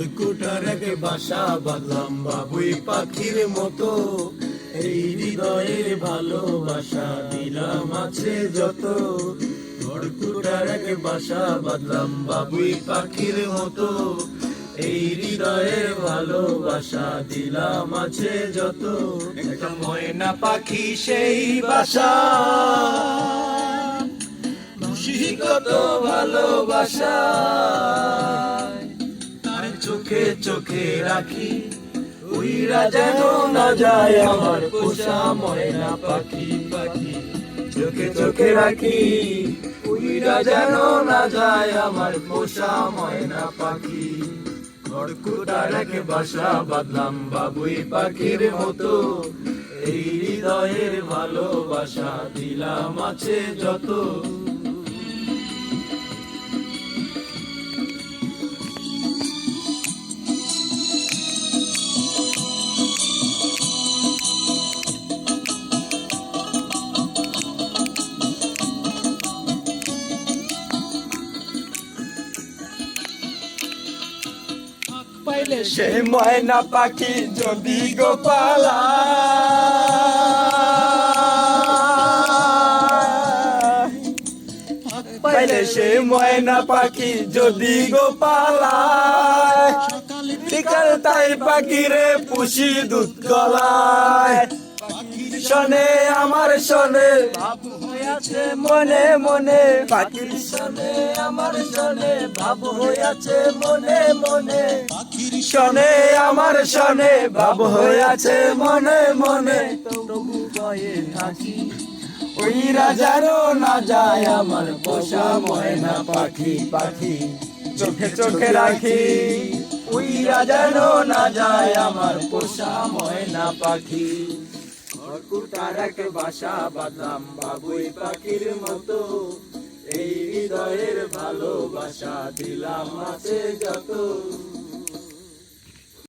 খড়কুটার এক বাসা বাঁধলাম বাবুই পাখির মতো, এই হৃদয়ের ভালোবাসা দিলাম আছে যত। খড়কুটার এক বাসা বাঁধলাম বাবুই পাখির মতো, এই হৃদয়ের ভালোবাসা দিলাম আছে যত। একটা ময়না পাখি সেই বাসা, খুশি কত ভালোবাসা, তার চোখে চোখে রাখি, উইরা যেন না যায় আমার পোষা ময়না পাখি। পাখি চোখে চোখে রাখি, উইরা যেন না যায় আমার পোষা ময়না পাখি। খড়কুটার এক বাসা বাঁধলাম বাবুই পাখির মতো, এই হৃদয়ের ভালোবাসা দিলাম আছে যত। পাইলে সে ময়না পাখি যদি গোপালা, পাইলে সে ময়না পাখি যদি গোপালা, বিকাল তাই পাখিরে পুষি দুধ গলায়। শোনে আমার শোনে ভাব হইয়াছে মনে মনে, পাখির শোনে আমার শোনে ভাব হইয়াছে মনে মনে, পাখির শোনে আমার শোনে ভাব হইয়াছে মনে মনে। তবু ভয়ে থাকি, উইরা যেন না যায় আমার পোষা ময়না পাখি। পাখি চোখে চোখে রাখি, উইরা যেন না যায় আমার পোষা ময়না পাখি। খড়কুটার এক বাসা বাঁধলাম বাবুই পাখির মতো, এই হৃদয়ের ভালোবাসা দিলাম আছে যত।